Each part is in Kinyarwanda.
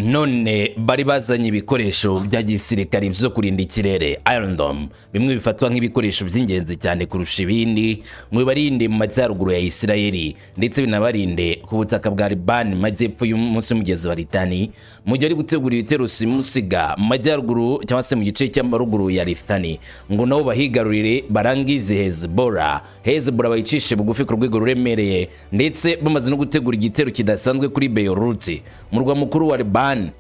none bari bazanye ibikoresho bya gisirikare byo kurinda ikirere Iron Dome, bimwe bifatwa nk'ibikoresho by'ingenzi cyane kurusha ibindi ngo bibarinde mu majyaruguru ya Isirayeli ndetse binabarinde ku butaka bwa Liban majyepfo y'umunsi w'umugezi wa Litani, mu gihe ari gutegura ibitero simusiga mu majyaruguru cyangwa se mu gice cy'ambaruguru ya Litani ngo nabo bahigarurire barangize Hezbollah bayicishe bugufi ku rwego ruremereye, ndetse bamaze no gutegura igitero kidasanzwe kuri Beirut murwa mukuru wa Liban,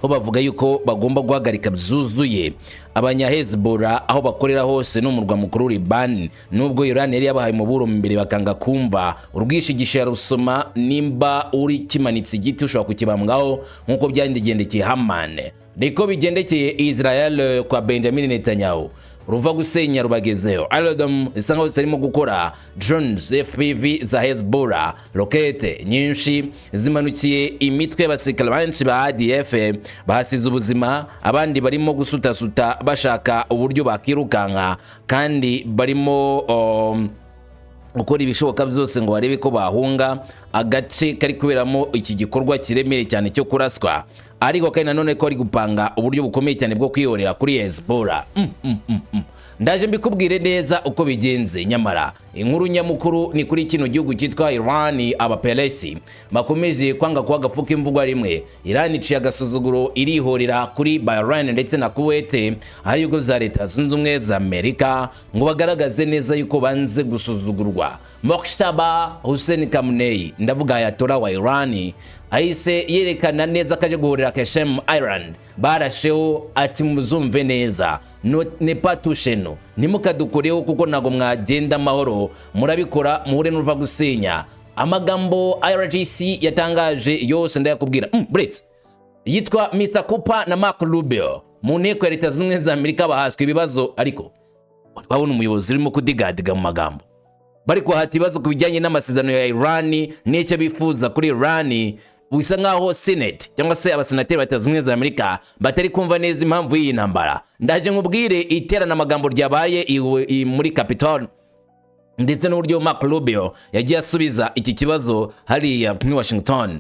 ho bavuga yuko bagomba guhagarika byuzuye abanya-Hezbollah aho bakorera hose no murwa mukuru Liban, nubwo Iran yari yabahaye umuburo mbere bakanga kumva urwishigisha rusoma nimba uri kimanitse igiti ushobora kukibambwaho nkuko byandigendekeye Haman, niko bigendekeye Israel kwa Benjamin Netanyahu. Ruva gusenya rubagezeho. Iron Dome isa nkaho zitarimo gukora. Drones FPV za Hezbollah, rokete nyinshi zimanukiye imitwe y'abasirikare benshi ba ADF bahasize ubuzima, abandi barimo gusutasuta bashaka uburyo bakirukanka, kandi barimo gukora ibishoboka byose ngo barebe ko bahunga agace kari kuberamo iki gikorwa kiremere cyane cyo kuraswa, ariko kandi nanone ko ari gupanga uburyo bukomeye cyane bwo kwihorera kuri Hezbollah. Ndaje mbikubwire neza uko bigenze, nyamara inkuru nyamukuru ni kuri kino gihugu cyitwa Iran. Abaperesi bakomeje kwanga kwa gafuka imvugo rimwe. Iran iciye agasuzuguro irihorera kuri Bahrain ndetse na Kuwait, hari yuko za Leta Zunze Ubumwe za Amerika ngo bagaragaze neza yuko banze gusuzugurwa. Mojtaba Hussein Khamenei, ndavuga Ayatollah wa Iran, ahise yerekana neza kaje guhorera Kashem Iran, barasheho ati muzumve neza, ne patusheno nimukadukoreho kuko nago mwagenda amahoro, murabikora muhure n'uruva gusenya. Amagambo IRGC yatangaje yose ndayakubwira. Brett yitwa Mr. Cooper na Mark Rubio mu nteko ya Leta Zunze Ubumwe za Amerika bahaswe ibibazo, ariko babona umuyobozi urimo kudigadiga mu magambo, bari kuhata ibibazo ku bijyanye n'amasezerano ya Iran n'icyo bifuza kuri Iran. Bisa nkaho Senate cyangwa se abasenateri ba Leta Zunze Ubumwe za Amerika batari kumva neza impamvu y'iyi ntambara. Ndaje nkubwire iterana amagambo ryabaye muri Capitol ndetse n'uburyo Mark Rubio yagiye asubiza iki kibazo hariya muri Washington.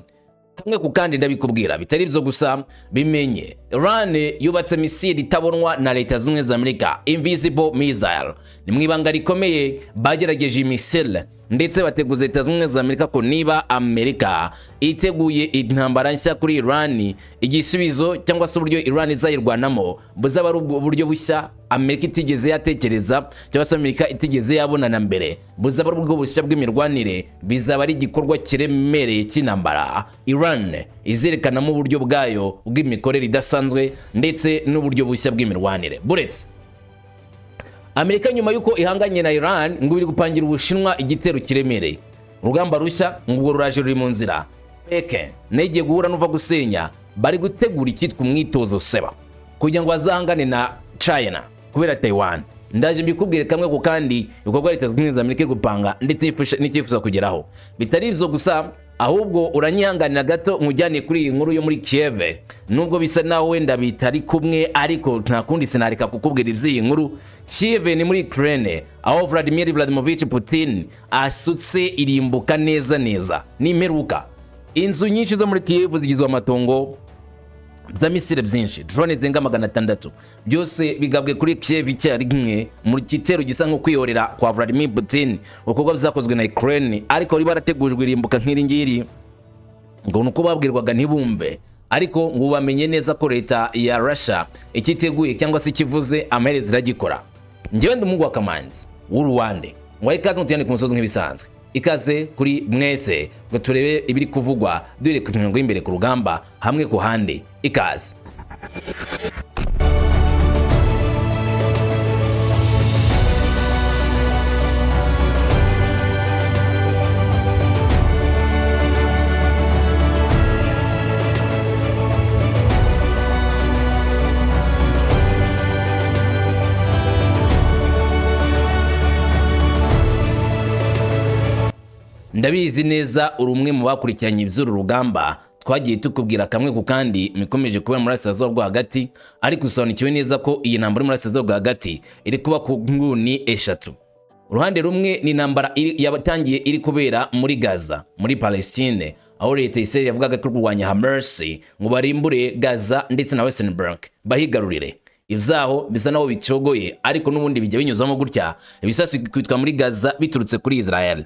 Kamwe ku kandi ndabikubwira, bitari byo gusa bimenye. Iran yubatse misile itabonwa na Leta Zunze Ubumwe za Amerika, invisible missile. Ni mu ibanga rikomeye bagerageje misile ndetse bateguza Leta Zunze Ubumwe za Amerika ko niba Amerika iteguye intambara nshya kuri Iran, igisubizo cyangwa se uburyo Iran izayirwanamo buzaba ari uburyo bushya Amerika itigeze yatekereza cyangwa se Amerika itigeze yabonana mbere, buzaba ari ubwo bushya bw'imirwanire, bizaba ari igikorwa kiremereye cy'intambara. Iran izerekanamo uburyo bwayo bw'imikorere idasanzwe ndetse n'uburyo bushya bw'imirwanire. Buretse Amerika nyuma yuko ihanganye na Iran ngo biri gupangira Ubushinwa igitero kiremereye, urugamba rushya ngo ruraje ruri mu nzira. Peke negiye guhura n'uva gusenya, bari gutegura icyitwa umwitozo seba kugira ngo bazahangane na China kubera Taiwan. Ndaje mbikubwire kamwe ku kandi ibikorwa Leta Zunze Ubumwe za Amerika gupanga ndetse n'icyifuza kugeraho. Bitari ibyo gusa, ahubwo uranyihanganira gato nkujyane kuri iyi nkuru yo muri Kiev, nubwo bisa naho wenda bitari kumwe, ariko nta kundi sinareka kukubwira iby'iyi nkuru. Kiev ni muri Ukraine, aho Vladimir Vladimirovich Putin asutse irimbuka neza n'imperuka. Inzu nyinshi zo muri Kiev zigizwe amatongo za misile byinshi, drone zenga 600 byose bigabwe kuri Kiev cyari rimwe mu gitero gisa nko kwihorera kwa Vladimir Putin, uko byakozwe na Ukraine, ariko bari barategujwe irimbuka nk'iri ngiri ngo nuko babwirwaga ntibumve, ariko ngo bamenye neza ko Leta ya Russia ikiteguye cyangwa se kivuze amaherezo iragikora. Njyewe ndumugu wa Kamanzi w'Uruwande ngo ikaze mutiyane ku musozi nk'ibisanzwe, ikaze kuri mwese ngo turebe ibiri kuvugwa dore ku mirongo y'imbere ku rugamba hamwe ku hande. Ikaze. Ndabizi neza uri umwe mu bakurikiranye iby'uru rugamba, twagiye tukubwira kamwe ku kandi mikomeje kubera muri Burasirazuba bwo hagati, ariko usobanukiwe neza ko iyi ntambara muri Burasirazuba bwo hagati iri kuba ku nguni eshatu. Uruhande rumwe ni intambara yabatangiye iri kubera muri Gaza muri Palestine, aho leta ya Israel yavugaga ko kurwanya Hamas ngo barimbure Gaza ndetse na West Bank bahigarurire. Ivyaho bisa naho bicogoye, ariko n'ubundi bijya binyuzamo gutya ibisasu kwitwa muri Gaza biturutse kuri Israel.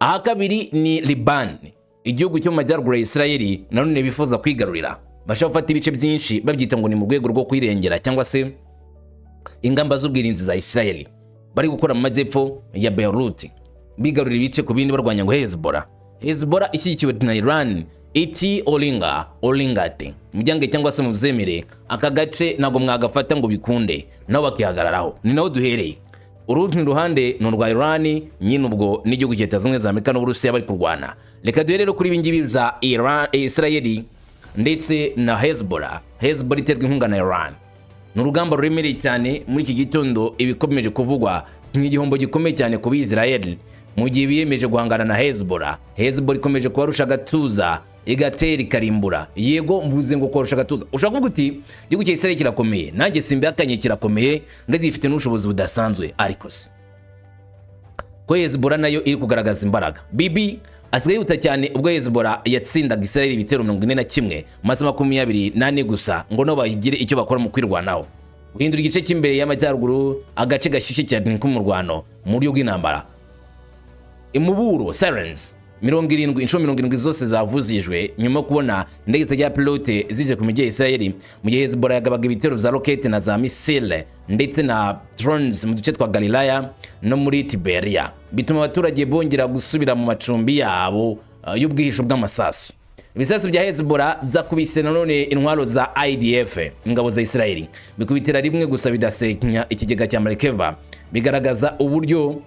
Aha kabiri ni Liban, igihugu cyo mu majyaruguru ya Israel nanone bifuza kwigarurira. Bashaka gufata ibice byinshi babyita ngo ni mu rwego rwo kwirengera cyangwa se ingamba z'ubwirinzi za Israel. Bari gukora mu majyepfo ya Beirut bigarurira ibice ku bindi barwanya ngo Hezbollah ishyigikiwe na Iran iti olingate mujyange cyangwa se muvyemere aka gace nago mwagafata ngo bikunde nabo bakihagararaho. Ni naho duhereye. Urundi ruhande no rwa Iran nyine ubwo n'igihugu cya Zimwe za Amerika n'Uburusiya bari kurwana. Reka duhere kuri ibingibi bya Israel ndetse na Hezbollah iterwa inkunga na Iran. N'urugamba ruremereye cyane muri iki gitondo ibikomeje kuvugwa nk'igihombo gikomeye cyane ku Israel mu gihe biyemeje guhangana na Hezbollah ikomeje kubarusha gatuza igatera ikarimbura. Yego mvuze ngo korusha gatuza, ushaka guti igihugu cya Israel kirakomeye, nanjye simbihakanye kirakomeye ndetse ifite n'ubushobozi budasanzwe, ariko se ko Hezbollah nayo iri kugaragaza imbaraga. Bibi asigaye yuta cyane ubwo Hezbollah yatsindaga Israel ibitero 41 maze 28 gusa ngo no bagire icyo bakora mu kwirwanaho. Guhindura igice cy'imbere y'amajyaruguru agace gashyushye cyane k'umurwano mu buryo bw'intambara. Imuburo sirens 70 zose zavuzijwe nyuma kubona indege za pilote zije ku mijyi ya Israel mu gihe Hezbollah yagabaga ibitero za rocket na za missile ndetse na drones mu duce twa Galilaya no muri Tiberia, bituma abaturage bongera gusubira mu macumbi yabo y'ubwihisho bw'amasasu. Ibisasu bya Hezbollah byakubise nanone intwaro za IDF ingabo za Israel bikubitira rimwe gusa bidasenya ikigega cya Merkava, bigaragaza uburyo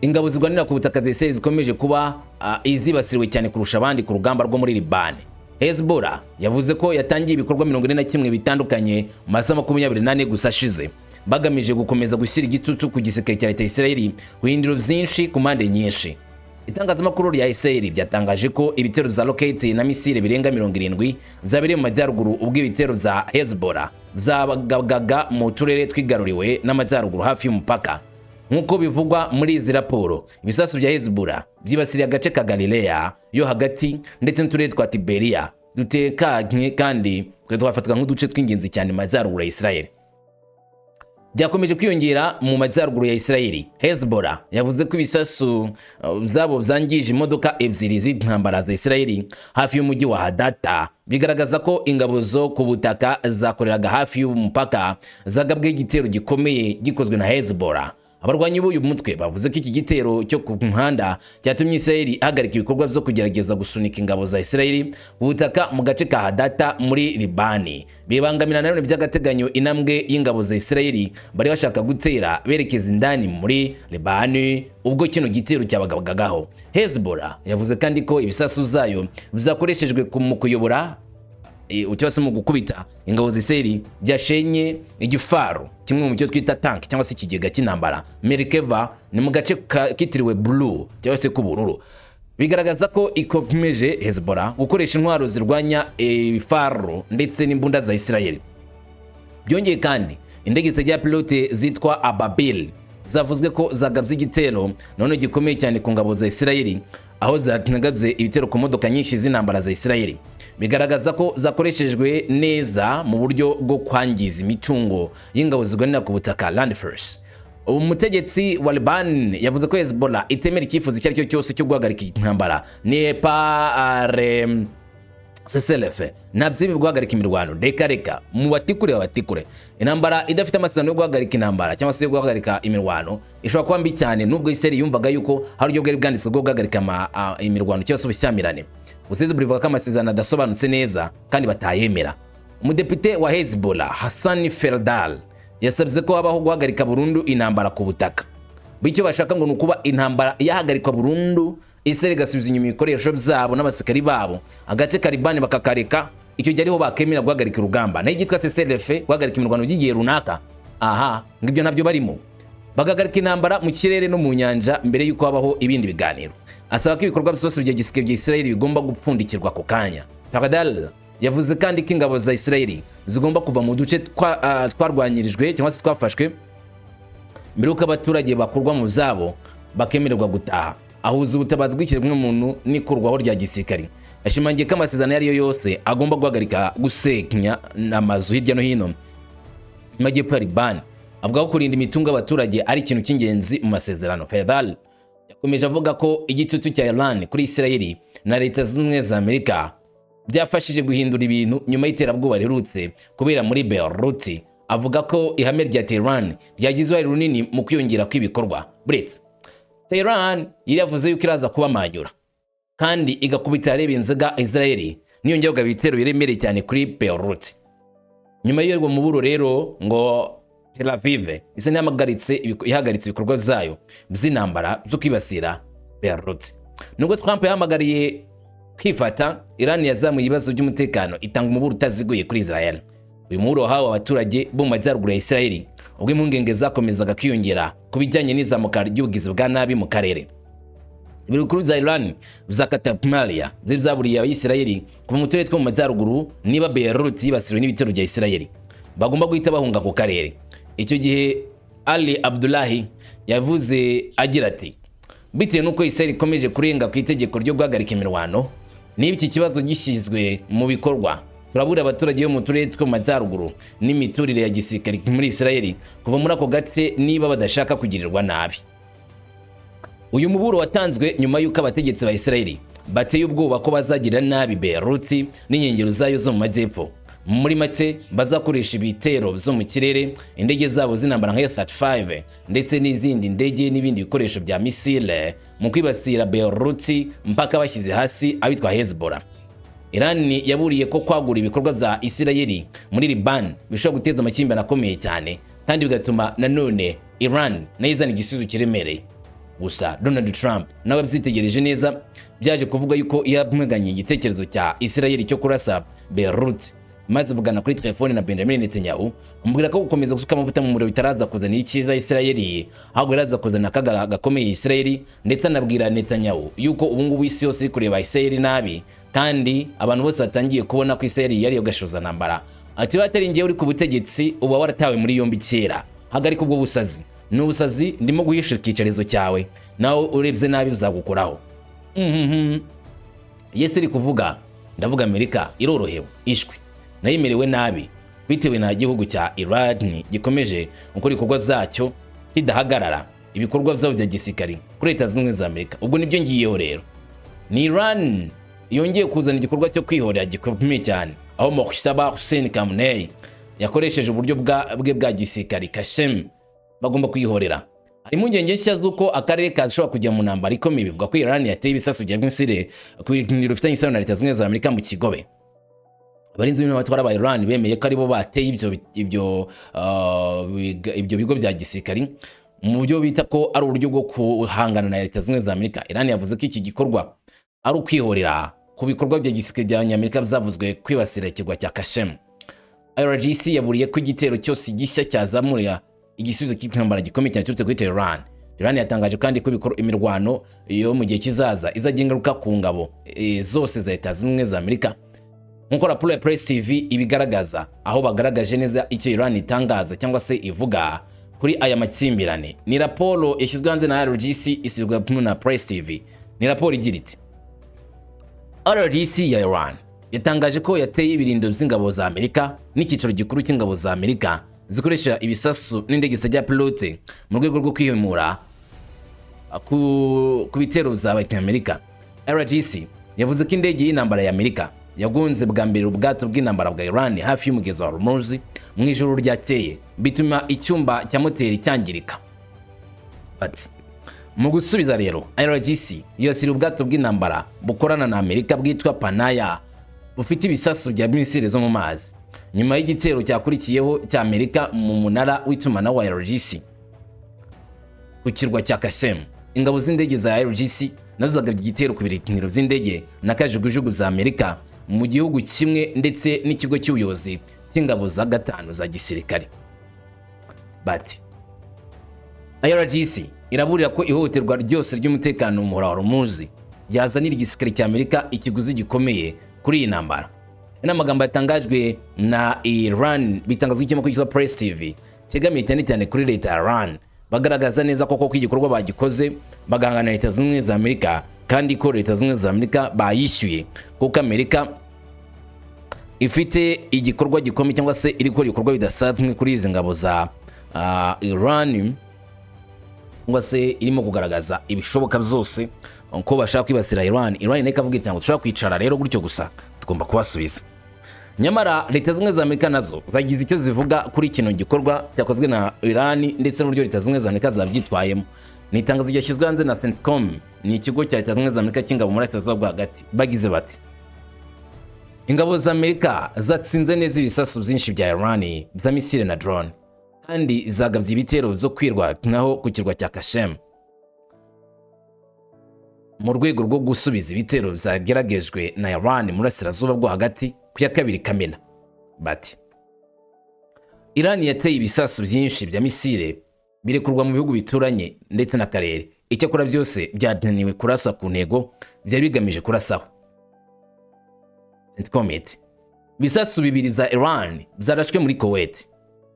ingabo zirwanira ku butaka za Israel zikomeje kuba izibasiriwe cyane kurusha abandi ku rugamba rwo muri Liban. Hezbollah yavuze ko yatangiye ibikorwa 41 bitandukanye mu masaha 24 gusa ashize, bagamije gukomeza gushyira igitutu ku gisirikare cya leta ya Israel guhindura byinshi ku mpande nyinshi. Itangazamakuru rya Israel byatangaje ko ibitero za rocket na misile birenga 70 byabereye mu majyaruguru, ubwo ibitero za Hezbollah byabagaga mu turere twigaruriwe n'amajyaruguru hafi y'umupaka. Nkuko bivugwa muri izi raporo, ibisasu bya Hezbollah byibasiriye agace ka Galilea yo hagati ndetse n'uturere twa Tiberia dutekanye kandi twafatwa nk'uduce tw'ingenzi cyane mu majyaruguru ya Israel. Byakomeje kwiyongera mu majyaruguru ya Israel. Hezbollah yavuze ko ibisasu zabo byangije imodoka ebyiri z'intambara za Israel hafi y'umujyi wa Hadata, bigaragaza ko ingabo zo ku butaka zakoreraga hafi y'umupaka zagabwe igitero gikomeye gikozwe na Hezbollah. Abarwanyi b'uyu mutwe bavuze ko iki gitero cyo ku muhanda cyatumye Israel ihagarika ibikorwa byo kugerageza gusunika ingabo za Israel ubutaka mu gace ka Hadata muri Libani. Bibangamira nanone by'agateganyo inambwe y'ingabo za Israel bari bashaka gutera berekeza indani muri Libani ubwo kino gitero cyabagabagaho. Hezbollah yavuze kandi ko ibisasu zayo bizakoreshejwe mu kuyobora ucyose mu gukubita ingabo za Israel byashenye igifaru kimwe mu cyo twita tank cyangwa se ikigega cy'intambara Merkava ni mu gace kitiriwe Blue cyangwa se k'ubururu. Bigaragaza ko ikomeje Hezbollah gukoresha intwaro zirwanya ibifaru ndetse n'imbunda za Israel. Byongeye kandi indege za pilote zitwa Ababil zavuzwe ko zagabye igitero none gikomeye cyane ku ngabo za Israel, aho zatanagabye ibitero ku modoka nyinshi z'intambara za Israel. Bigaragaza ko zakoreshejwe neza mu buryo bwo kwangiza imitungo y'ingabo zirwanira ku butaka Land Force. Umutegetsi wa Liban yavuze ko Hezbollah itemera icyifuzo icyo ari cyo cyose cyo guhagarika intambara Seselefe nabyo guhagarika imirwano. Reka mu batikure intambara idafite amasezerano yo guhagarika intambara cyangwa se yo guhagarika imirwano ishobora kuba mbi cyane, nubwo Israel yumvaga yuko hari uburyo bwari bwanditswe bwo guhagarika imirwano cyangwa se ubishyamirane. Gusize burivuga ko amasezerano adasobanutse neza kandi batayemera. Umudepite wa Hezbollah Hassan Ferdal yasabye ko habaho guhagarika burundu intambara ku butaka. Bityo bashaka ngo nukuba intambara yahagarikwa burundu, Israel gasubiza inyuma ibikoresho byabo n'abasikari babo, agace ka Liban bakakareka, icyo gihe ariho bakemera guhagarika urugamba. Naho igitwa Seselefe guhagarika imirwano by'igihe runaka, ngibyo nabyo barimo. Bagagarika intambara mu kirere no mu nyanja mbere yuko habaho ibindi biganiro. Asaba ko ibikorwa byose bya gisirikare bya Israel bigomba gupfundikirwa ku kanya. Ferdal yavuze kandi ko ingabo za Israel zigomba kuva mu duce twarwanyirijwe cyangwa se twafashwe mbere yuko abaturage bakurwa mu zabo bakemererwa gutaha. ahuza ubutabazi bw'ikiremwamuntu n'ikurwaho rya gisirikare. Yashimangiye ko amasezerano yari yo yose agomba guhagarika gusenya amazu hirya no hino mu majyepfo ya Liban. Avuga ko kurinda imitungo y'abaturage ari ikintu cy'ingenzi mu masezerano. Fayadal yakomeje avuga ko igitutu cya Iran kuri Isirayeli na Leta Zunze Ubumwe za Amerika byafashije guhindura ibintu nyuma y'iterabwoba riherutse kubera muri Beirut. Avuga ko ihame rya Tehran ryagize uruhare runini mu kwiyongera kw'ibikorwa. Brits Tehran yari yavuze yuko iraza kubamanyura kandi igakubita areba inzega Isirayeli niyongera kugaba ibitero biremereye cyane kuri Beirut. Nyuma y'uwo muburo rero ngo Tel Aviv isa ihagaritse ibikorwa zayo by'intambara zo kwibasira Beirut. Nubwo Trump yahamagariye kwifata, Iran yazamuye ibibazo by'umutekano itanga umuburo utaziguye kuri Israel. Uyu muburo wahawe abaturage bo mu majyaruguru ya Isirayeli ubwo impungenge zakomezaga kwiyongera ku bijyanye n'izamuka ry'ubugizi bwa nabi mu karere. Ibiro bikuru bya Iran bizakata Somalia byaburiye Abisirayeli kuva mu turere two mu majyaruguru niba Beirut yibasiriwe n'ibitero bya Isirayeli bagomba guhita bahunga ku karere. Icyo gihe Ali Abdullahi yavuze agira ati, bitewe n'uko Isirayeli ikomeje kurenga ku itegeko ryo guhagarika imirwano, niba iki kibazo gishyizwe mu bikorwa, turabura abaturage bo mu turere two mu majyaruguru n'imiturire ya gisirikare muri Isirayeli kuva muri ako gace niba badashaka kugirirwa nabi. Uyu muburo watanzwe nyuma y'uko abategetsi ba Isirayeli bateye ubwoba ko bazagira nabi Beirut n'inkengero zayo zo mu majyepfo. Muri make bazakoresha ibitero zo mu kirere, indege zabo z'intambara nka F-35 ndetse n'izindi ndege n'ibindi bikoresho bya misile mu kwibasira Beirut mpaka bashyize hasi abitwa Hezbollah. Iran yaburiye ko kwagura ibikorwa bya Isirayeli muri Liban bishobora guteza amakimbirane akomeye cyane kandi bigatuma nanone Iran nayo izana igisubizo kiremereye. Gusa Donald Trump nawe abyitegereje neza, byaje kuvuga yuko yamweganye igitekerezo cya Isirayeli cyo kurasa Beirut, maze bugana kuri telefone na Benjamin Netanyahu umubwira ko gukomeza gusuka amavuta mu muriro bitaraza kuzana icyiza Isirayeli, ahubwo iraza kuzana akaga gakomeye Isirayeli. Ndetse anabwira Netanyahu yuko ubu ngubu isi yose iri kureba Isirayeli nabi kandi abantu bose batangiye kubona ko Isirayeli yari yogashoza ntambara. Ati batari ngiye uri ku butegetsi uba waratawe muri yombi kera, hagarika ubwo busazi. N'ubusazi ndimo guhisha ikicarizo cyawe, nawe urebye nabi uzagukoraho. Yesu iri kuvuga, ndavuga Amerika irorohewe ishwi nayimerewe nabi bitewe na gihugu cya Iran gikomeje gukora ibikorwa zacyo kidahagarara, ibikorwa byabo bya gisirikare kuri Leta Zunze Ubumwe za Amerika. Ubwo nibyo ngiyeho rero, ni Iran yongeye kuzana igikorwa cyo kwihorera gikomeye cyane, aho Mokhsaba Hussein Khamenei yakoresheje uburyo bwe bwa gisirikare Kashem bagomba kwihorera. Hari impungenge nshya z'uko akarere kashobora kujya mu ntambara ikomeye. Bivuga ko Iran yateye ibisasu bya misile ku birindiro bifitanye isano na Leta Zunze Ubumwe za Amerika mu Kigobe. Abarinzi b'abatwara ba Iran bemeye ko aribo bateye ibyo bigo bya gisirikare mu buryo bita ko ari uburyo bwo kuhangana na Leta Zunze Ubumwe za Amerika. Iran yavuze ko iki gikorwa ari ukwihorera ku bikorwa bya gisirikare bya Amerika byavuzwe kwibasira ikirwa cya Kashem. IRGC yaburiye ko igitero cyose gishya cyazamurira igisubizo cy'intambara gikomeye cyane cyose kuri Tehran. Iran yatangaje kandi ko imirwano yo mu gihe kizaza izagira ingaruka ku ngabo zose za Leta Zunze Ubumwe za Amerika. Nk'uko raporo ya Press TV ibigaragaza, aho bagaragaje neza icyo Iran itangaza cyangwa se ivuga kuri aya makimbirane. Ni raporo yashyizwe hanze na IRGC isubirwa na Press TV. Ni raporo igira iti, IRGC ya Iran yatangaje ko yateye ibirindo by'ingabo za Amerika n'icyiciro gikuru cy'ingabo za Amerika zikoresha ibisasu n'indege zijya pilote mu rwego rwo kwihimura ku bitero by'Amerika. IRGC yavuze ko indege y'intambara ya Amerika yagunze bwa mbere ubwato bw'intambara bwa Iran hafi y'umugezi wa Hormuz mu ijoro ryakeye, bituma icyumba cya moteri cyangirika. Ati, mu gusubiza rero, IRGC yibasira ubwato bw'intambara bukorana na Amerika bwitwa Panaya bufite ibisasu bya misile zo mu mazi. Nyuma y'igitero cyakurikiyeho cya Amerika mu munara w'itumanaho wa IRGC ku kirwa cya Kashem, ingabo z'indege za IRGC nazo zagabye igitero ku birindiro by'indege na kajugujugu za Amerika mu gihugu kimwe ndetse n'ikigo cy'ubuyobozi cy'ingabo za gatanu za gisirikare. Bati, IRGC iraburira ko ihohoterwa ryose ry'umutekano mu muhora wa Hormuz yazanira igisirikare cya Amerika ikiguzi gikomeye kuri iyi ntambara. N'amagambo yatangajwe na Iran bitangazwa n'ikinyamakuru cyitwa Press TV kigamiye cyane kuri Leta ya Iran bagaragaza neza koko ko igikorwa bagikoze bagangana Leta Zunze Ubumwe za Amerika, kandi ko Leta Zunze Ubumwe za Amerika bayishyuye, kuko Amerika ifite igikorwa gikomeye cyangwa se iri gukora ibikorwa bidasanzwe kuri izi ngabo za Iran, cyangwa se irimo kugaragaza ibishoboka byose ko bashaka kwibasira Iran nayo ikavuga iti ngo dushobora kwicara rero gutyo gusa, tugomba kubasubiza. Nyamara Leta Zunze Ubumwe za Amerika nazo zagize icyo zivuga kuri kino gikorwa cyakozwe na Iran ndetse n'uburyo Leta Zunze Ubumwe za Amerika zabyitwayemo. Ni itangazo ryashyizwe hanze na CENTCOM, ni ikigo cya Leta Zunze Ubumwe za Amerika cy'ingabo muri Burasirazuba bwo hagati. Bagize bati: ingabo za Amerika zatsinze neza ibisasu byinshi bya Iran bya misile na drone, kandi zagabye ibitero byo kwirwanaho ku kirwa cya Kashem mu rwego rwo gusubiza ibitero byageragejwe na Iran muri Burasirazuba bwo hagati ku ya 2 Kamena. Bati: Iran yateye ibisasu byinshi bya misile birekurwa mu bihugu bituranye ndetse n'akarere, icyakora byose byananiwe kurasa ku ntego byari bigamije kurasaho. CENTCOM iti: ibisasu bibiri bya Iran byarashwe muri Kuwait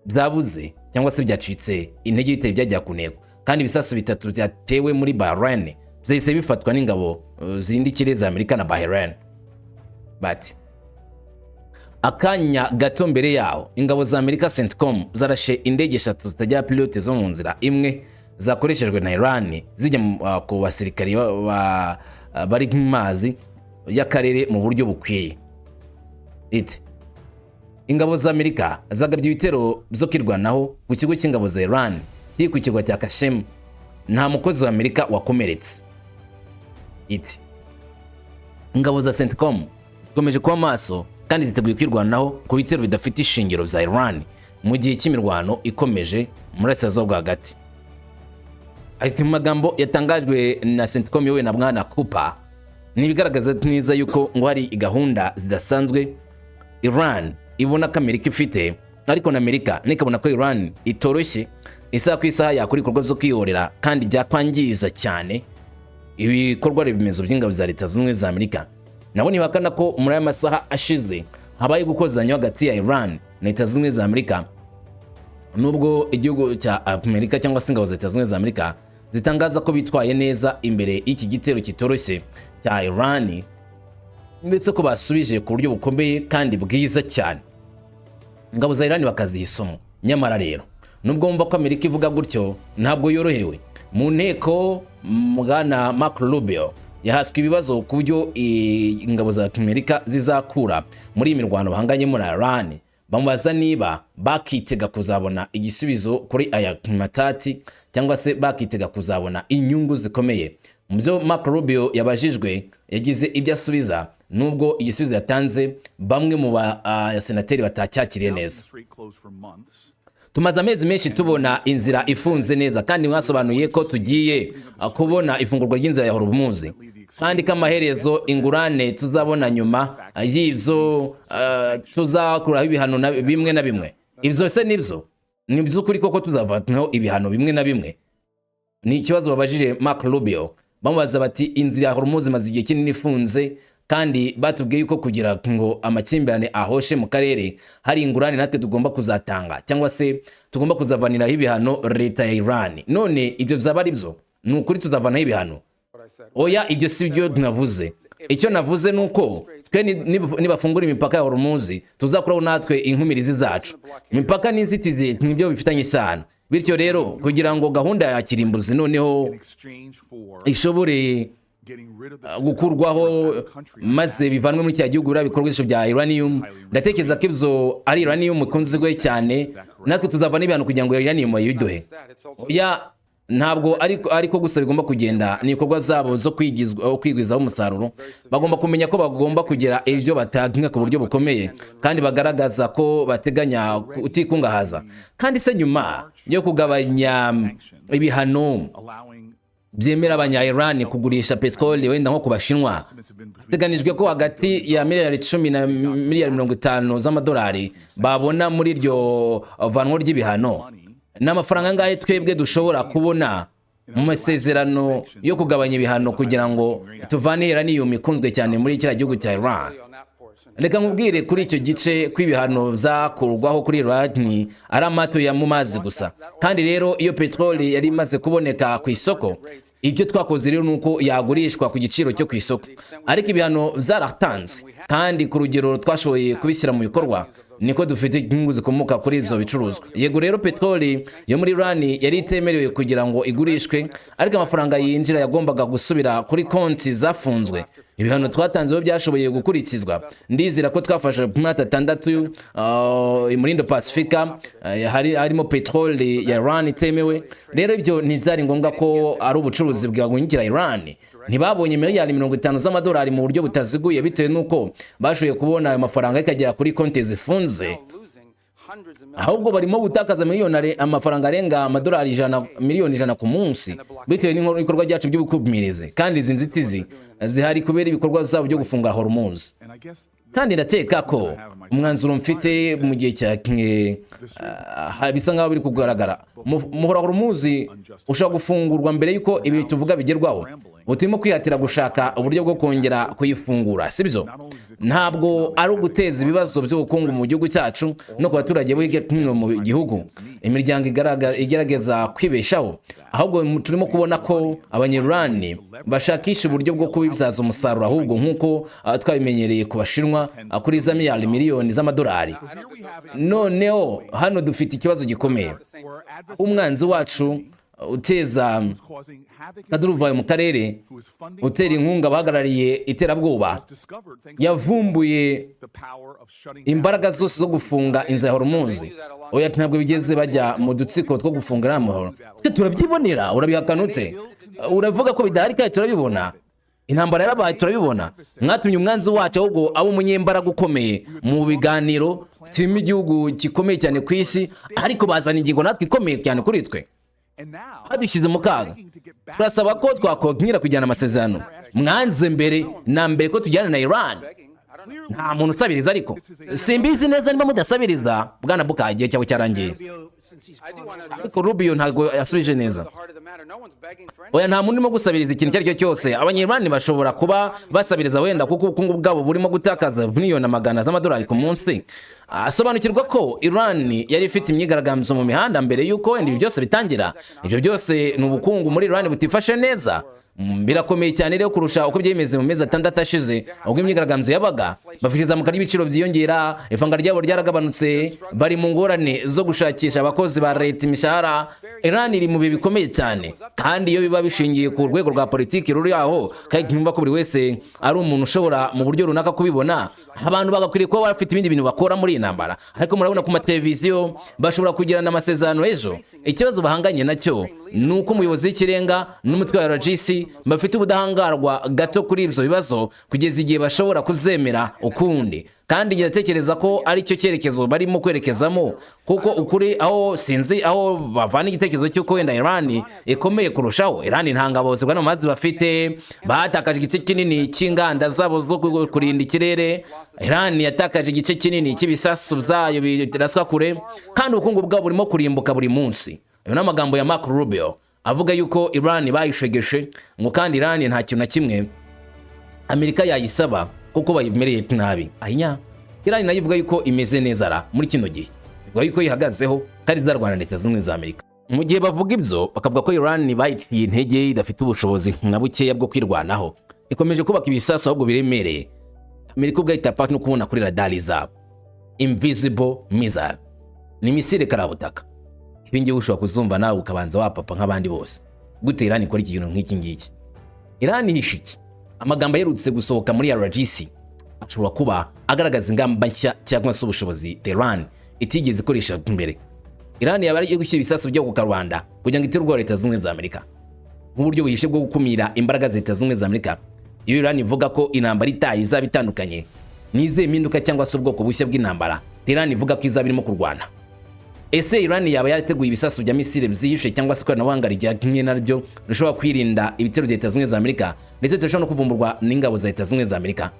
byabuze cyangwa se byacitse intege biteye byajya ku ntego, kandi ibisasu bitatu byatewe muri Bahrain byahise bifatwa n'ingabo zindikire za Amerika na Bahrain. Bati: akanya gato mbere yaho ingabo za Amerika CENTCOM zarashe indege 3 zitagira pilote zo mu nzira imwe zakoreshejwe na Iran zijya ku basirikari bari mu mazi y'akarere mu buryo bukwiye. Iti: ingabo za Amerika zagabye ibitero byo kwirwanaho ku kigo cy'ingabo za Iran kiri ku kirwa cya Kashem, nta mukozi wa Amerika wakomeretse. Iti: ingabo za CENTCOM zikomeje kuba maso kandi ziteguye kwirwanaho ku bitero bidafite ishingiro bya Iran mu gihe cy'imirwano ikomeje muri Burasirazuba bwo hagati. Ariko mu magambo yatangajwe na CENTCOM yowe na Bwana Cooper, ni bigaragaza neza yuko ngo hari gahunda zidasanzwe Iran ibona ko Amerika ifite, ariko na Amerika nikabona ko Iran itoroshye isaha ku isaha yakora ibikorwa byo kwihorera kandi byakwangiza cyane ibikorwa remezo by'ingabo za Leta Zunze Ubumwe za Amerika. Nabo ntibakana ko muri aya masaha ashize habaye gukozanya hagati ya Iran na Leta Zunze Ubumwe za Amerika, nubwo igihugu cya Amerika cyangwa se ingabo za Leta Zunze Ubumwe za Amerika zitangaza ko bitwaye neza imbere y'iki gitero kitoroshye cya Iran, ndetse ko basubije ku buryo bukomeye kandi bwiza cyane. Ingabo za Iran bakaziha isomo. Nyamara rero nubwo wumva ko Amerika ivuga gutyo, ntabwo yorohewe. Mu nteko Bwana Marco Rubio yahaswe ibibazo ku buryo ingabo za Amerika zizakura muri imirwano bahanganye muri Iran. Bamubaza niba bakitega kuzabona igisubizo kuri aya matati cyangwa se bakitega kuzabona inyungu zikomeye. Mu byo Marco Rubio yabajijwe yagize ibyo asubiza, nubwo igisubizo yatanze bamwe mu basenateri batacyakiriye neza. Tumaze amezi menshi tubona inzira ifunze neza, kandi mwasobanuye ko tugiye kubona ifungurwa ry'inzira ya Hormuz, kandi kamaherezo ingurane tuzabona nyuma y'ivyo tuzakuraho ibihano bimwe na bimwe. Ivyo se nibyo ni by'ukuri koko tuzavanaho ibihano bimwe na bimwe? Ni ikibazo babajije Marco Rubio. Bamubaza bati inzira ya Hormuz maze igihe kinini ifunze, kandi batubwiye yuko kugira ngo amakimbirane ahoshe mu karere hari ingurane natwe tugomba kuzatanga cyangwa se tugomba kuzavaniraho ibihano leta ya Iran. None ibyo byaba ari byo? Ni ukuri tuzavanaho ibihano? Oya, ibyo si byo navuze. Icyo navuze nuko twe nibafungura imipaka ya Hormuz tuzakuraho natwe inkumirizi zacu. Imipaka n'inzitizi nibyo bifitanye isano. Bityo rero kugira ngo gahunda ya kirimbuzi noneho ishobore gukurwaho maze bivanwe muri cya gihugu bikoresho bya uranium, ndatekereza ko ibyo ari uranium ikunzwe cyane, natwe tuzavana ibihano kugira ngo uranium yiduhe. Oya, ntabwo ariko gusa bigomba kugenda. Ni ibikorwa zabo zo kwigwizaho umusaruro. Bagomba kumenya ko bagomba kugira ibyo batanga ku buryo bukomeye, kandi bagaragaza ko bateganya utikungahaza. Kandi se nyuma yo kugabanya ibihano byemera abanya-Iran kugurisha petroli wenda nko kubashinwa, teganijwe ko hagati ya miliyari 10 na miliyari 50 z'amadolari babona muri iryo vanwa ry'ibihano. N'amafaranga ngahe twebwe dushobora kubona mu masezerano yo kugabanya ibihano kugira ngo tuvane uranium ikunzwe cyane muri kiriya gihugu cya Iran? reka nkubwire kuri icyo gice kw'ibihano byakurwaho kuri Iran ari amato ya mu mazi gusa, kandi rero iyo peteroli yari imaze kuboneka ku isoko, ibyo twakoze rero nuko yagurishwa ku giciro cyo ku isoko, ariko ibihano byaratanzwe kandi ku rugero twashoboye kubishyira mu bikorwa, niko dufite inyungu zikomoka kuri ibyo bicuruzwa. Yego rero peteroli yo muri Iran yari itemerewe kugira ngo igurishwe, ariko amafaranga yinjira yagombaga gusubira kuri konti zafunzwe. Ibihano twatanzeho byashoboye gukurikizwa. Ndizera ko twafashe mwata 6 muri Indo-Pacifica harimo peteroli ya Iran itemewe. Rero ibyo ntibyari ngombwa ko ari ubucuruzi bwagwingira Iran. Ntibabonye miliyari 50 z'amadolari mu buryo butaziguye, bitewe nuko bashoboye kubona ayo mafaranga ikagera kuri konti zifunze, ahubwo barimo gutakaza amafaranga arenga amadolari miliyoni 100 ku munsi, bitewe n'ibikorwa byacu by'ubukumirizi, kandi izi nzitizi zihari kubera ibikorwa zabo byo gufunga Hormuz. Kandi ndateka ko umwanzuro mfite mu gihe cya bisa nkaho biri kugaragara, muhora Hormuz ushaka gufungurwa mbere yuko ibi tuvuga bigerwaho. Uturimo kwihatira gushaka uburyo bwo kongera kuyifungura, sibyo? Ntabwo ari uguteza ibibazo by'ubukungu mu gihugu cyacu no ku baturage bo mu gihugu, imiryango igerageza kwibeshaho, ahubwo turimo kubona ko abanyirani bashakisha uburyo bwo kubibyaza umusaruro, ahubwo nk'uko twabimenyereye ku Bashinwa kuri za miliyoni z'amadolari. Noneho hano dufite ikibazo gikomeye. Umwanzi wacu uteza kaduruvayo mu karere, utera inkunga bahagarariye iterabwoba, yavumbuye imbaraga zose zo gufunga inzira ya Hormuz. Oya, ntabwo bigeze bajya mu dutsiko two gufunga amahoro. Twe turabyibonera, urabihakana ute? Uravuga ko bidahari kandi turabibona. Intambara yarabaye turabibona. Mwatumye umwanzi wacu ahubwo abo umunyembaraga ukomeye mu biganiro, turimo igihugu gikomeye cyane ku isi, ariko bazana ingingo natwe ikomeye cyane kuri twe. Hadushyize mu kaga. Turasaba ko twakongera kujyana amasezerano. Mwanze mbere na mbere ko tujyana na Iran. Nta muntu usabiriza, ariko simbizi neza niba mudasabiriza bwana Bukagiye cyangwa cyarangiye. Ariko Rubio ntabwo yasubije neza. Oya, nta muntu urimo gusabiriza ikintu cyari cyo cyose. Abanyarwanda bashobora kuba basabiriza wenda kuko ubukungu bwabo burimo gutakaza miliyoni 100 z'amadolari ku munsi. Asobanukirwa ko Iran yari ifite imyigaragambyo mu mihanda mbere yuko wenda ibi byose bitangira. Ibyo byose ni ubukungu muri Iran butifashe neza. Birakomeye cyane rero kurusha uko byemeze mu mezi 6 ashize, ubwo imyigaragambyo yabaga. Bafite izamuka ry'ibiciro byiyongera, ifanga ryabo ryaragabanutse, bari mu ngorane zo gushakisha abakozi ba leta imishahara. Iran iri mu bihe bikomeye cyane, kandi iyo biba bishingiye ku rwego rwa politiki ruri aho, kandi nyumva ko buri wese ari umuntu ushobora mu buryo runaka kubibona, abantu bagakwiriye kuba bafite ibindi bintu bakora muri intambara. Ariko murabona ku mateleviziyo bashobora kugirana amasezerano ejo. Ikibazo bahanganye nacyo ni uko umuyobozi w'ikirenga n'umutwe wa RGC bafite ubudahangarwa gato kuri ibyo bibazo kugeza igihe bashobora kuzemera ukundi. Kandi ngetekereza ko ari cyo cyerekezo barimo kwerekezamo, kuko ukuri aho sinzi aho bavana igitekerezo cy'uko wenda Iran ikomeye kurushaho. Iran nta ngabo zigwa no mazi bafite, batakaje igice kinini cy'inganda zabo zo kurinda ikirere. Iran yatakaje igice kinini cy'ibisasu byayo biraswa kure, kandi ubukungu bwabo burimo kurimbuka buri munsi. Ayo n'amagambo ya Marco Rubio avuga yuko Iran bayishegeshe, ngo kandi Iran nta kintu na kimwe Amerika yayisaba kuko bayimereye nabi. Ahinya Iran nayo ivuga yuko imeze neza ra muri kino gihe, ivuga yuko yihagazeho kandi zarwana Leta zimwe za Amerika. Mu gihe bavuga ibyo bakavuga ko Iran bayiciye intege, idafite ubushobozi na bukeya bwo kwirwanaho, ikomeje kubaka ibisasu ahubwo biremereye. Amerika ubwo itapfa no kubona kuri radari zabo invisible missile, ni misile karabutaka. Ibingiye ushobora kuzumva nawe ukabanza wapapa nk'abandi bose. Gute Iran ikora ikintu nk'iki ngiki? Iran ihishiki amagambo yerutse gusohoka muri RGC ashobora kuba agaragaza ingamba nshya cyangwa se ubushobozi Iran itigeze ikoresha mbere. Iran yabari gushyira ibisasu byo ku Rwanda kugira ngo iterwe Leta zimwe za Amerika nk'uburyo buhishe bwo gukumira imbaraga za Leta zimwe za Amerika. Iyo Iran ivuga ko intambara itayi izaba itandukanye nize impinduka cyangwa se ubwoko bushya bw'intambara, Iran ivuga ko izaba irimo kurwana. Ese Iran yaba yateguye ibisasu bya misile byiyishe cyangwa se ikoranabuhanga rya kimwe naryo rishobora kwirinda ibitero bya Leta zimwe za Amerika ndetse turashobora no kuvumburwa n'ingabo za Leta zimwe za Amerika?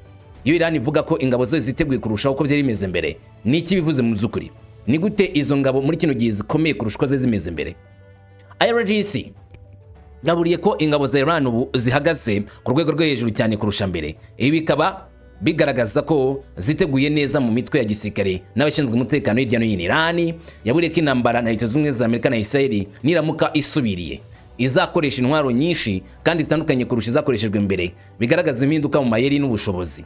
Iyo Iran ivuga ko ingabo zose ziteguye kurushaho uko byari bimeze mbere, ni iki bivuze mu by'ukuri? Ni gute izo ngabo muri kino gihe zikomeye kurusha uko zimeze mbere? IRGC yaburiye ko ingabo za Iran ubu zihagaze ku rwego rwo hejuru cyane kurusha mbere. Ibi bikaba bigaragaza ko ziteguye neza mu mitwe ya gisirikare n'abashinzwe umutekano hirya no hino. Iran yaburiye ko intambara na Leta Zunze Ubumwe za Amerika na Israel niramuka isubiriye izakoresha intwaro nyinshi kandi zitandukanye kurusha izakoreshejwe mbere, bigaragaza impinduka mu mayeri n'ubushobozi.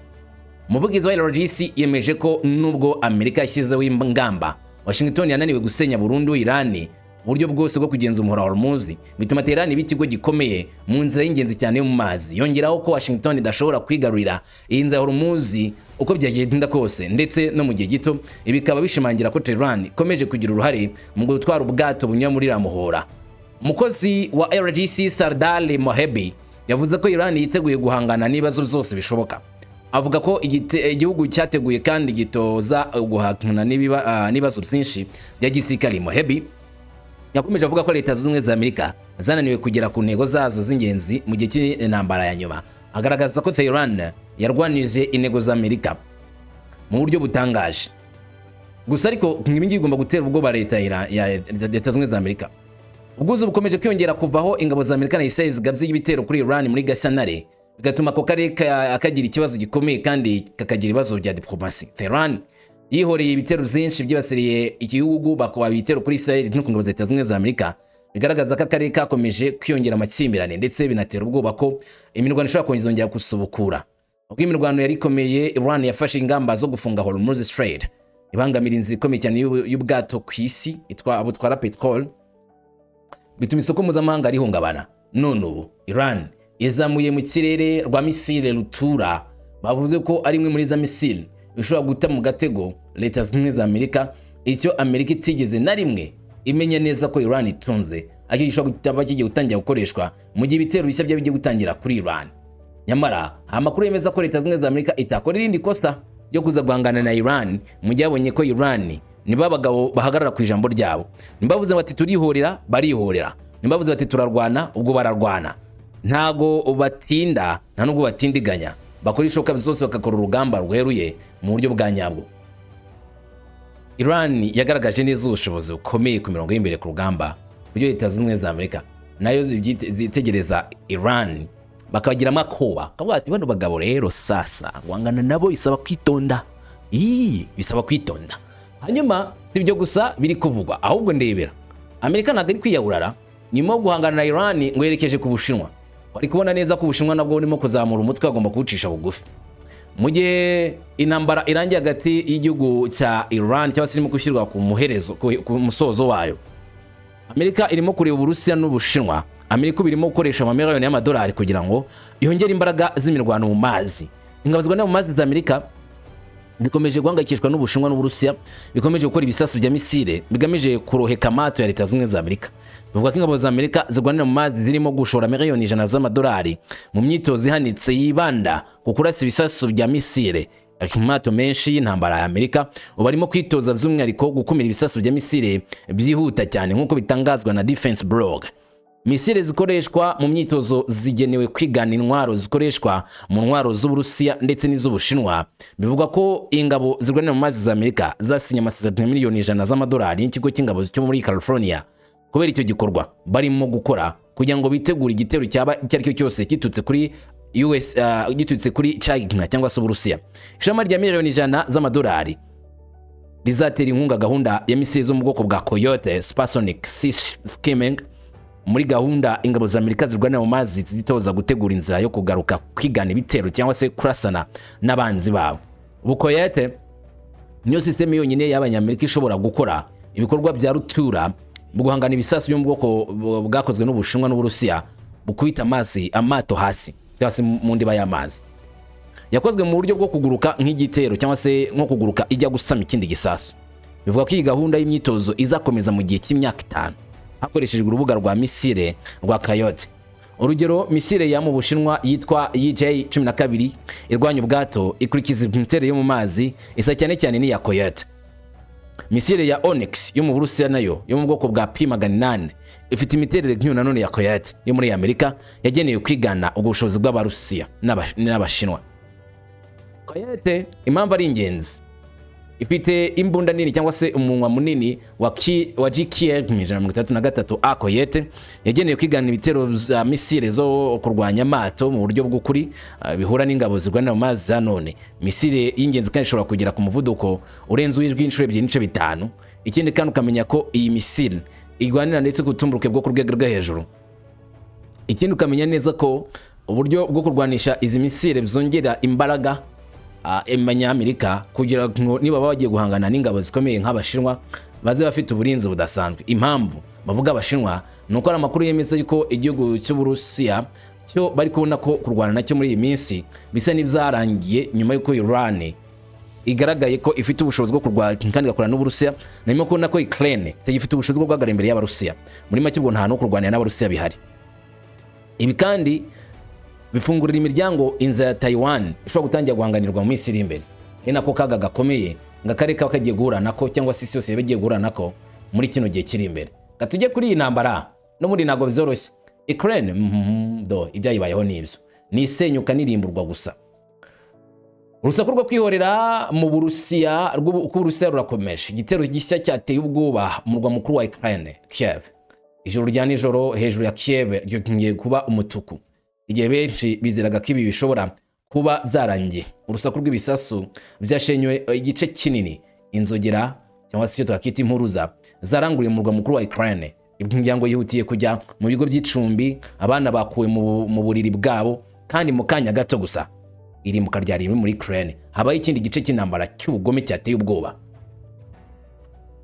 Umuvugizi wa IRGC yemeje ko nubwo Amerika yashyizeho ingamba, Washington yananiwe gusenya burundu Iran uburyo bwose bwo kugenza umuhora wa Hormuz, bituma Tehran iba ikigo gikomeye mu nzira y'ingenzi cyane yo mu mazi. Yongeraho ko Washington idashobora kwigarurira iyi nzira ya Hormuz uko byagenda kose, ndetse no mu gihe gito. Ibi bikaba bishimangira ko Tehran ikomeje kugira uruhare mu gutwara ubwato bunyura muri ramuhora. Umukozi wa IRGC Sardar Mohebi yavuze ko Iran yiteguye guhangana n'ibibazo byose bishoboka. Avuga ko igihugu cyateguye kandi gitoza guhangana n'ibibazo byinshi bya gisirikare. Mohebi yakomeje avuga ko Leta Zunze Ubumwe za Amerika zananiwe kugera ku ntego zazo z'ingenzi mu gihe cy'intambara ya nyuma. Agaragaza ko Tehran yarwanije intego za Amerika mu buryo butangaje. Gusa ariko ibi bigomba gutera ubwoba Leta Zunze Ubumwe za Amerika. Ubwuzu bukomeje kwiyongera kuvaho ingabo za Amerika na Israel zigabye ibitero kuri Iran muri Gashyantare, bigatuma ako karere akagira ikibazo gikomeye kandi kakagira ibibazo bya diplomasi. Tehran yihoreye ibitero byinshi byibasiriye igihugu, bakaba ibitero kuri Israel n'ingabo za Leta Zunze Ubumwe za Amerika, bigaragaza ko akarere kakomeje kwiyongera amakimbirane, ndetse binatera ubwoba ko imirwano ishobora kongera gusubukura. Ubwo imirwano yari ikomeye, Iran yafashe ingamba zo gufunga Hormuz Strait, ibangamira inzira ikomeye cyane y'ubwato ku isi butwara petrol, bituma isoko mpuzamahanga rihungabana. None ubu Iran yazamuye mu kirere rwa misile rutura, bavuze ko ari imwe muri za misile ishobora guta mu gatego Leta Zunze Ubumwe za Amerika, icyo Amerika itigeze na rimwe imenya neza ko Iran itunze, ariko gishobora gutaba kigiye gutangira gukoreshwa mu gihe ibitero bishya bigiye gutangira kuri Iran. Nyamara amakuru yemeza ko Leta Zunze Ubumwe za Amerika itakora irindi kosa ryo kuza guhangana na Iran mu gihe abonye ko Iran niba abagabo bahagarara ku ijambo ryabo. Nimbavuze bati turihorera, barihorera. Nimbavuze bati turarwana, ubwo bararwana. Ntago batinda, nta nubwo batindiganya, bakora ishoka byose bakakora urugamba rweruye mu buryo bwa nyabwo. Iran yagaragaje neza ubushobozi bukomeye ku mirongo y'imbere ku rugamba, buryo Leta Zunze Ubumwe za Amerika nayo zitegereza Iran bakabagira amakoba, kavuga ati bano bagabo rero sasa wangana nabo bisaba kwitonda. Bisaba kwitonda. Hanyuma sibyo gusa biri kuvugwa, ahubwo ndebera Amerika ntabwo ari kwiyahurara nyuma yo guhangana na Iran ngo yerekeje ku Bushinwa. Wari kubona neza ko Ubushinwa nabwo burimo kuzamura umutwe, agomba kuwucisha bugufi. Mu gihe intambara irangiye hagati y'igihugu cya Iran cyangwa se irimo gushyirwa ku muherezo, ku musozo wayo, Amerika irimo kureba Uburusiya n'Ubushinwa. Amerika birimo gukoresha amamiliyoni y'amadolari kugira ngo yongere imbaraga z'imirwano mu mazi. Ingabo zirwanira mu mazi za Amerika zikomeje guhangayikishwa n'Ubushinwa n'Uburusiya, bikomeje gukora ibisasu bya misile bigamije kuroheka amato ya Leta Zunze Ubumwe za Amerika. Bivuga ko ingabo za Amerika zirwanira mu mazi zirimo gushora miliyoni 100 z'amadolari mu myitozo ihanitse yibanda ku kurasa ibisasu bya misile. Amato menshi y'intambara ya Amerika barimo kwitoza by'umwihariko gukumira ibisasu bya misile byihuta cyane, nk'uko bitangazwa na Defense Blog. Misile zikoreshwa mu myitozo zigenewe kwigana intwaro zikoreshwa mu ntwaro z'Uburusiya ndetse n'iz'Ubushinwa. Bivuga ko ingabo zirwanira mu mazi za Amerika zasinye amasezerano miliyoni 100 z'amadolari n'ikigo cy'ingabo cyo muri California kubera icyo gikorwa barimo gukora, kugira ngo bitegure igitero cyaba icyo aricyo cyose kitutse kuri gitutse kuri China cyangwa se Uburusiya. Ishema rya miliyoni 100 z'amadolari rizatera inkunga gahunda ya misile zo mu bwoko bwa Coyote Supersonic Sea Skimming. Muri gahunda ingabo za Amerika zirwanira mu mazi zitoza gutegura inzira yo kugaruka kwigana ibitero cyangwa se kurasana n'abanzi babo. Coyote niyo systeme yonyine y'Abanyamerika ishobora gukora ibikorwa bya rutura mu guhangana ibisasu byo mu bwoko bwakozwe n'Ubushinwa n'Uburusiya bukubita amato hasi cyangwa se mu ndiba y'amazi. Yakozwe mu buryo bwo kuguruka nk'igitero cyangwa se nko kuguruka ijya gusama ikindi gisasu. Bivuga ko iyi gahunda y'imyitozo izakomeza mu gihe cy'imyaka 5 hakoreshejwe urubuga rwa misile rwa Coyote. Urugero, misile ya mu Bushinwa yitwa EJ-12 irwanya ubwato ikurikiza imiterere yo mu mazi isa cyane cyane ni ya Coyote. Misile ya Onyx yo mu Burusiya nayo yo mu bwoko bwa P-800 ifite imiterere nk'iyo nanone ya Coyote yo muri Amerika yagenewe kwigana ubwo bushobozi bw'Abarusiya n'Abashinwa. Coyote impamvu ari ingenzi ifite imbunda nini cyangwa se umunwa munini wa GKL 133 Akoyete yagenewe kwigana ibitero bya misile zo kurwanya amato mu buryo bw'ukuri bihura n'ingabo zirwanira mu mazi za none. Misile y'ingenzi kandi ishobora kugera ku muvuduko urenze w'ijwi inshuro 2.5. Ikindi kandi ukamenya ko iyi misile igwanira ndetse kutumburuke bwo ku rwego rwo hejuru. Ikindi ukamenya neza ko uburyo bwo kurwanisha izi misile bizongera imbaraga Amerika kugira ngo niba bagiye guhangana n'ingabo zikomeye nk'Abashinwa baze bafite uburinzi budasanzwe. Impamvu bavuga Abashinwa nuko ari amakuru yemeza yuko igihugu cy'Uburusiya cyo bari kubona ko kurwana nacyo muri iyi minsi bisa n'ibyarangiye nyuma yuko Iran igaragaye ko ifite ubushobozi bwo kurwana kandi gakorana n'Uburusiya, nyuma ko nako Ukraine ifite ubushobozi bwo guhagarara imbere y'Abarusiya. Muri make ubwo nta no kurwanira n'Abarusiya bihari. Ibi kandi bifungurira imiryango inzira ya Taiwan ishobora gutangira guhanganirwa mu minsi iri imbere. Ni nako kaga gakomeye ngakareka kagiye guhura nako cyangwa se isi yose yagiye guhura nako muri kino gihe kiri imbere. Gatujye kuri iyi ntambara no muri nago bizoroshye. Ukraine ibyayibayeho n'ibyo ni isenyuka nirimburwa gusa. Urusaku rwo kwihorera mu Burusiya Uburusiya rurakomeje. Igitero gishya cyateye ubwoba mu murwa mukuru wa Ukraine Kiev. Ijoro rya nijoro hejuru ya Kiev ryo kuba umutuku. Igihe benshi bizeraga ko ibi bishobora kuba byarangiye. Urusaku rw'ibisasu byashenywe igice kinini. Inzogera cyangwa se twakita impuruza zaranguriye mu murwa mukuru wa Ukraine. Imiryango yihutiye kujya mu bigo by'icumbi, abana bakuwe mu buriri bwabo kandi mu kanya gato gusa irimbuka ryari muri Ukraine. Habaye ikindi gice cy'intambara cy'ubugome cyateye ubwoba.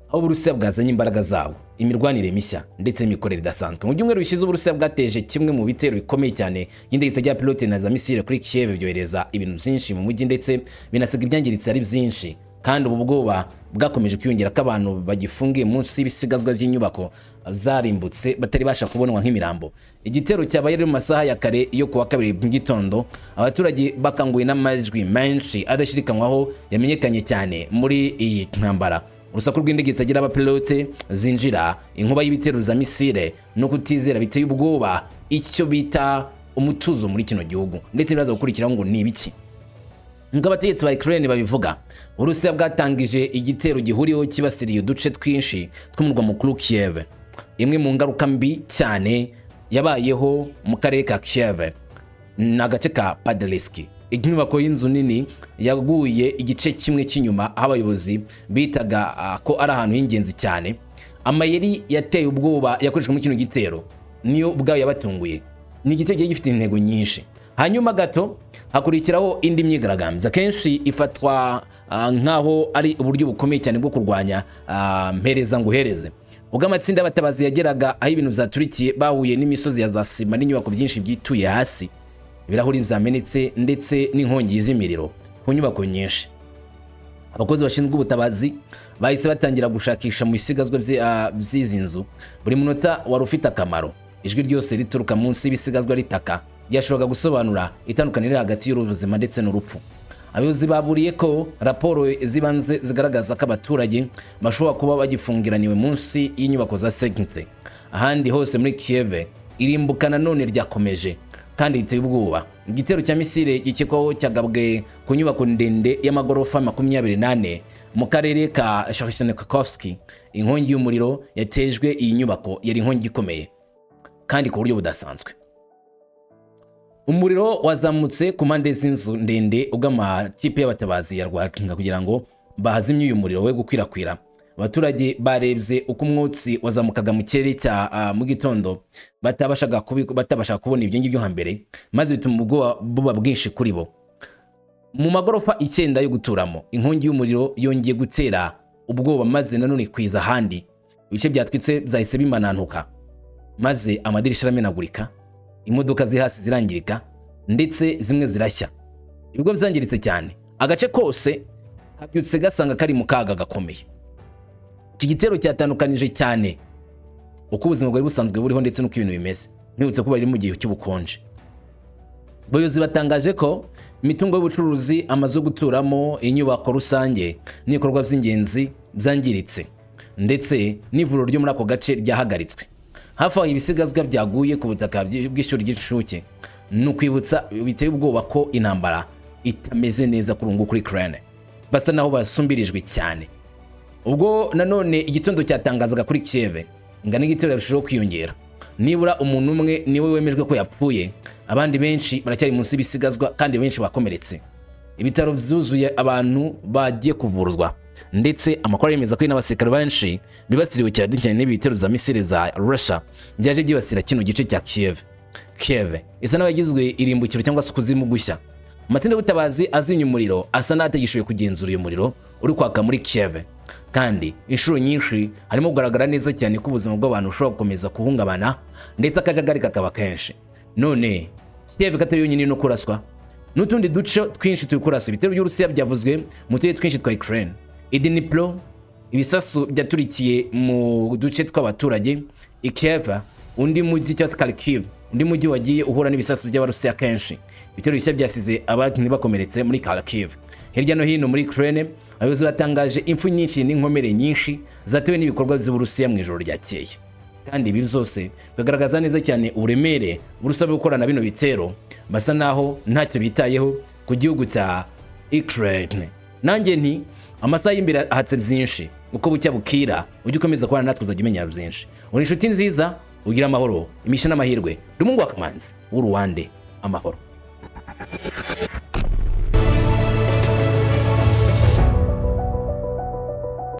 Aho Uburusiya bwazanye imbaraga zabo, imirwanire mishya ndetse n'imikorere idasanzwe. Mu byumweru bishize Uburusiya bwateje kimwe mu bitero bikomeye cyane y'indege zijya pilote na za misile kuri Kiev, byohereza ibintu byinshi mu mujyi ndetse binasiga ibyangiritse ari byinshi. Kandi ubu bwoba bwakomeje kwiyongera ko abantu bagifungiye munsi y'ibisigazwa by'inyubako zarimbutse batari basha kubonwa nk'imirambo. Igitero cyabaye mu masaha ya kare yo kuwa kabiri mu gitondo, abaturage bakanguye n'amajwi menshi adashirikanywaho yamenyekanye cyane muri iyi ntambara. Urusaku rw'indege zitagira abapilote zinjira, inkuba y'ibitero za misile no kutizera biteye ubwoba icyo bita umutuzo muri kino gihugu. Ndetse biraza gukurikiraho ngo ni ibiki. Ngabategetsi ba Ukraine babivuga, Urusiya bwatangije igitero gihuriyeho kibasiriye uduce twinshi tw'umurwa mukuru Kiev. Imwe mu ngaruka mbi cyane yabayeho mu karere ka Kiev n'agace ka Podilsky. Inyubako y'inzu nini yaguye igice kimwe cy'inyuma, aho abayobozi bitaga ko ari ahantu y'ingenzi cyane. Amayeri yateye ubwoba yakoreshejwe muri kino gitero niyo ubwayo yabatunguye. Ni igitero gifite intego nyinshi. Hanyuma gato hakurikiraho indi myigaragambyo kenshi ifatwa nkaho ari uburyo bukomeye cyane bwo kurwanya mpereza nguhereze. Ubwo amatsinda y'abatabazi yageraga aho ibintu byaturikiye, bahuye n'imisozi ya za sima n'inyubako byinshi byituye hasi, ibirahuri byamenetse ndetse n'inkongi z'imiriro ku nyubako nyinshi. Abakozi bashinzwe ubutabazi bahise batangira gushakisha mu bisigazwa by'izi nzu. Buri munota wari ufite akamaro. Ijwi ryose rituruka munsi y'ibisigazwa ritaka ryashoboraga gusobanura itandukaniro hagati y'ubuzima ndetse n'urupfu. Abayobozi baburiye ko raporo zibanze zigaragaza ko abaturage bashobora kuba bagifungiraniwe munsi y'inyubako za senkite. Ahandi hose muri Kiev irimbuka nanone ryakomeje kandi riteye ubwoba. Igitero cya misile gikekwaho cyagabwe ku nyubako ndende y'amagorofa 28 mu karere ka Shoshenkovsky. Inkongi y'umuriro yatejwe iyi nyubako yari inkongi ikomeye kandi ku buryo budasanzwe. Umuriro wazamutse ku mpande z'inzu ndende ubwo amakipe y'abatabazi yarwaga kugira ngo bahazimye uyu muriro we gukwirakwira. Abaturage barebye uko umwotsi wazamukaga mu kirere cya mu gitondo, batabashaga kubona ibyo ngibyo hambere, maze bituma ubwoba buba bwinshi kuri bo. Mu magorofa 9 yo guturamo, inkongi y'umuriro yongeye gutera ubwoba maze nanone kwiza handi. Ibice byatwitse byahise bimanantuka, maze amadirishya aramenagurika, imodoka zihasi zirangirika ndetse zimwe zirashya. Ibigo byangiritse cyane, agace kose kabyutse gasanga kari mu kaga gakomeye. Iki gitero cyatandukanije cyane uko ubuzima bwari busanzwe buriho ndetse n'uko ibintu bimeze. Nibutse ko bari mu gihe cy'ubukonje. Abayobozi batangaje ko imitungo y'ubucuruzi, amazu yo guturamo, inyubako rusange n'ibikorwa by'ingenzi byangiritse ndetse n'ivuriro ryo muri ako gace ryahagaritswe. Hafi aho ibisigazwa byaguye ku butaka bw'ishuri ry'incuke. Nukwibutsa biteye ubwoba ko intambara itameze neza kuri Ukraine. basa naho basumbirijwe cyane. Ubwo nanone igitondo cyatangazaga kuri Kiev ingana igitero yarushijeho kwiyongera. Nibura umuntu umwe niwe wemejwe ko yapfuye, abandi benshi baracyari munsi bisigazwa kandi benshi bakomeretse. Ibitaro byuzuye abantu bagiye kuvurwa, ndetse amakuru yemeza ko n'abasirikare benshi bibasiriwe cyane n'ibitero za misile za Russia byaje byibasira kino gice cya Kiev. Kiev isa naho yagizwe irimbukiro cyangwa se kuzimu gushya. Amatsinda y'ubutabazi azimya umuriro asa n'atagishoboye kugenzura uyu muriro uri kwaka muri Kiev, kandi inshuro nyinshi harimo kugaragara neza cyane ko ubuzima bw'abantu bushobora gukomeza kuhungabana ndetse akajagari kakaba kenshi. None Kiev katari yonyine no kuraswa, n'utundi duce twinshi turi kuraswa. Ibitero by'Urusiya byavuzwe mu turere twinshi twa Ukraine. Dnipro ibisasu byaturikiye mu duce tw'abaturage. Kiev undi mujyi cyangwa Kharkiv undi mujyi wagiye uhura n'ibisasu by'Abarusiya kenshi. Ibitero bishya byasize abantu bakomeretse muri Kharkiv. Hirya no hino muri Ukraine abayobozi batangaje impfu nyinshi n'inkomere nyinshi zatewe n'ibikorwa by'Uburusiya mu ijoro ryakeye. Kandi ibi byose bigaragaza neza cyane uburemere burusaba gukorana bino bitero, basa naho ntacyo bitayeho ku gihugu cya Ukraine. Nanjye nti amasaha y'imbere ahatse byinshi, uko bucya bukira ujye ukomeza kubana natwe uzajya umenya byinshi. Uri inshuti nziza, ugira amahoro, imisha n'amahirwe. Ndi Mungu wa Kamanzi w'Uruwande, amahoro.